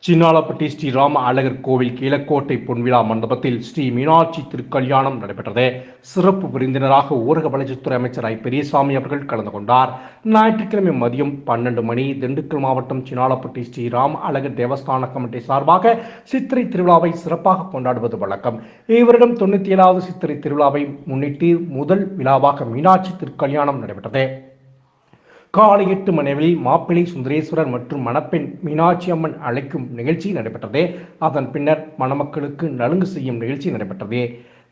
சின்னாளப்பட்டி ஸ்ரீ ராம அழகர் கோவில் கீழக்கோட்டை பொன்விழா மண்டபத்தில் ஸ்ரீ மீனாட்சி திருக்கல்யாணம் நடைபெற்றது. சிறப்பு விருந்தினராக ஊரக வளர்ச்சித்துறை அமைச்சர் ஐ. பெரியசாமி அவர்கள் கலந்து கொண்டார். ஞாயிற்றுக்கிழமை மதியம் 12 மணி திண்டுக்கல் மாவட்டம் சின்னாளப்பட்டி ஸ்ரீ ராம அழகர் தேவஸ்தான கமிட்டி சார்பாக சித்திரை திருவிழாவை சிறப்பாக கொண்டாடுவது வழக்கம். இவரிடம் 97வது சித்திரை திருவிழாவை முன்னிட்டு முதல் விழாவாக மீனாட்சி திருக்கல்யாணம் நடைபெற்றது. காலை 8 மணியில் மாப்பிள்ளை சுந்தரேஸ்வரர் மற்றும் மணப்பெண் மீனாட்சி அம்மன் அழைக்கும் நிகழ்ச்சி நடைபெற்றது. அதன் பின்னர் மணமக்களுக்கு நலுங்கு செய்யும் நிகழ்ச்சி நடைபெற்றது.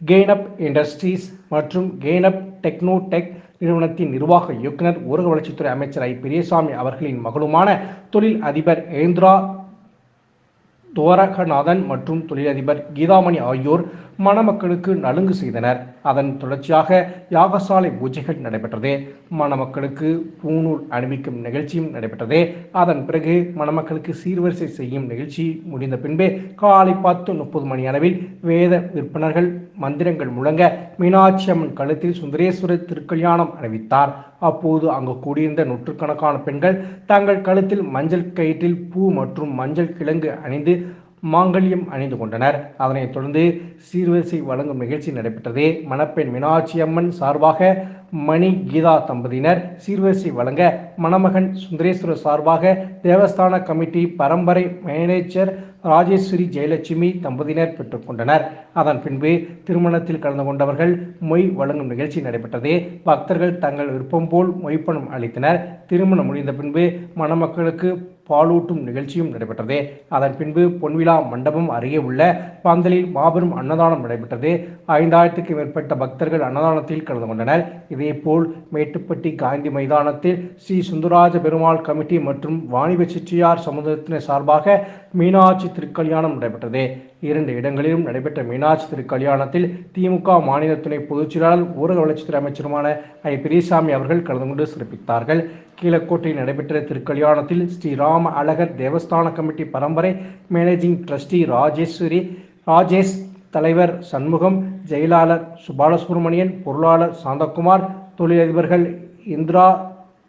கெய்னப் இண்டஸ்ட்ரீஸ் மற்றும் கெய்னப் டெக்னோடெக் நிறுவனத்தின் நிர்வாக இயக்குனர் ஊரக வளர்ச்சித்துறை அமைச்சர் ஐ. பெரியசாமி அவர்களின் மகளுமான தொழில் அதிபர் ஏந்திரா துவாரகநாதன் மற்றும் தொழிலதிபர் கீதாமணி ஆகியோர் மணமக்களுக்கு நலுங்கு செய்தனர். அதன் தொடர்ச்சியாக யாகசாலை பூஜைகள் நடைபெற்றது. மணமக்களுக்கு பூநூல் அணிவிக்கும் நிகழ்ச்சியும் நடைபெற்றது. அதன் பிறகு மணமக்களுக்கு சீர்வரிசை செய்யும் நிகழ்ச்சி முடிந்த பின்பு காலை 10:30 மணி அளவில் வேத விற்பனர்கள் மந்திரங்கள் முழங்க மீனாட்சி அம்மன் கழுத்தில் சுந்தரேஸ்வரர் திருக்கல்யாணம் அறிவித்தார். அப்போது அங்கு கூடியிருந்த நூற்றுக்கணக்கான பெண்கள் தங்கள் கழுத்தில் மஞ்சள் கயிற்றில் பூ மற்றும் மஞ்சள் கிழங்கு அணிந்து மாங்கல்யம் அணிந்து கொண்டனர். அதனைத் தொடர்ந்து சீர்வரிசை வழங்கும் நிகழ்ச்சி நடைபெற்றது. மணப்பெண் மீனாட்சி அம்மன் சார்பாக மணி கீதா தம்பதியினர் சீர்வரிசை வழங்க, மணமகன் சுந்தரேஸ்வரர் சார்பாக தேவஸ்தான கமிட்டி பரம்பரை மேனேஜர் ராஜேஸ்வரி ஜெயலட்சுமி தம்பதியினர் பெற்றுக்கொண்டனர். அதன் பின்பு திருமணத்தில் கலந்து கொண்டவர்கள் மொய் வழங்கும் நிகழ்ச்சி நடைபெற்றது. பக்தர்கள் தங்கள் விருப்பம் போல் மொய்ப்பணம் அளித்தனர். திருமணம் முடிந்த பின்பு மணமக்களுக்கு பாலூட்டும் நிகழ்ச்சியும் நடைபெற்றது. அதன் பின்பு பொன்விழா மண்டபம் அருகே உள்ள பந்தலில் மாபெரும் அன்னதானம் நடைபெற்றது. 5000க்கும் மேற்பட்ட பக்தர்கள் அன்னதானத்தில் கலந்து கொண்டனர். இதேபோல் மேட்டுப்பட்டி காந்தி மைதானத்தில் ஸ்ரீ சுந்தராஜ பெருமாள் கமிட்டி மற்றும் வாணிப செட்டியார் சமுதாயத்தினர் சார்பாக மீனாட்சி திருக்கல்யாணம் நடைபெற்றது. 2 இடங்களிலும் நடைபெற்ற மீனாட்சி திருக்கல்யாணத்தில் திமுக மாநில துணை பொதுச் செயலாளர் ஊரக வளர்ச்சித்துறை அமைச்சருமான ஐ. பெரியசாமி அவர்கள் கலந்து கொண்டு சிறப்பித்தார்கள். கீழக்கோட்டையில் நடைபெற்ற திருக்கல்யாணத்தில் ஸ்ரீ ராம அழகர் தேவஸ்தான கமிட்டி பரம்பரை மேனேஜிங் டிரஸ்டி ராஜேஷ், தலைவர் சண்முகம், செயலாளர் பாலசுப்ரமணியன், பொருளாளர் சாந்தகுமார், தொழிலதிபர்கள் இந்திரா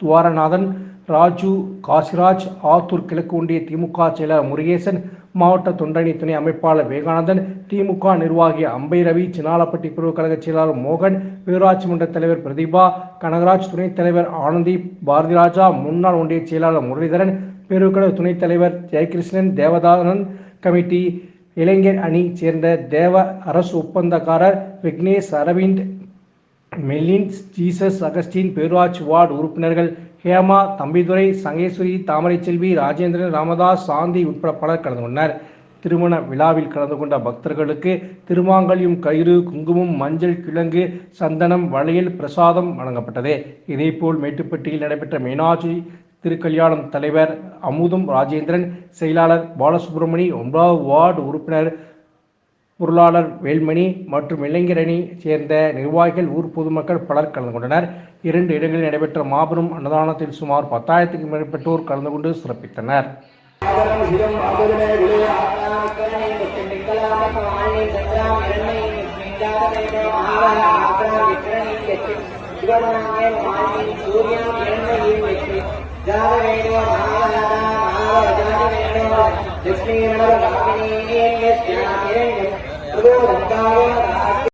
துவாரநாதன், ராஜு, காசிராஜ், ஆத்தூர் கிழக்கு ஒன்றிய திமுக செயலாளர் முருகேசன், மாவட்ட தொண்டணி துணை அமைப்பாளர் விவேகானந்தன், திமுக நிர்வாகி அம்பை ரவி, சின்னாளப்பட்டி பிரிவு கழக செயலாளர் மோகன், பேரூராட்சி மன்ற தலைவர் பிரதீபா, கனகராஜ், துணைத் தலைவர் ஆனந்தி, பாரதிராஜா, முன்னாள் ஒன்றிய செயலாளர் முரளிதரன், பிரிவு கழக துணைத் தலைவர் ஜெயகிருஷ்ணன், தேவதானன், கமிட்டி இளைஞர் அணி சேர்ந்த தேவ, அரசு ஒப்பந்தக்காரர் Vignesh, Aravind, Mellin, Jesus, Augustine, பேரூராட்சி வார்டு உறுப்பினர்கள் ஹேமா, தம்பிதுரை, சங்கேஸ்வரி, தாமரைச்செல்வி, ராஜேந்திரன், ராமதாஸ், சாந்தி உட்பட பலர் கலந்து கொண்டனர். திருமண விழாவில் கலந்து கொண்ட பக்தர்களுக்கு திருமாங்கல்யம், கயிறு, குங்குமம், மஞ்சள் கிழங்கு, சந்தனம், வளையல், பிரசாதம் வழங்கப்பட்டது. இதேபோல் மேட்டுப்பட்டியில் நடைபெற்ற மீனாட்சி திருக்கல்யாணம் தலைவர் அமுதம் ராஜேந்திரன், செயலாளர் பாலசுப்ரமணி, 9வது வார்டு உறுப்பினர் பொருளாளர் வேல்மணி மற்றும் இளைஞர் அணி சேர்ந்த நிர்வாகிகள், ஊர் பொதுமக்கள் பலர் கலந்து கொண்டனர். 2 இடங்களில் நடைபெற்ற மாபெரும் அன்னதானத்தில் சுமார் 10,000க்கும் மேற்பட்டோர் கலந்து கொண்டு சிறப்பித்தனர்.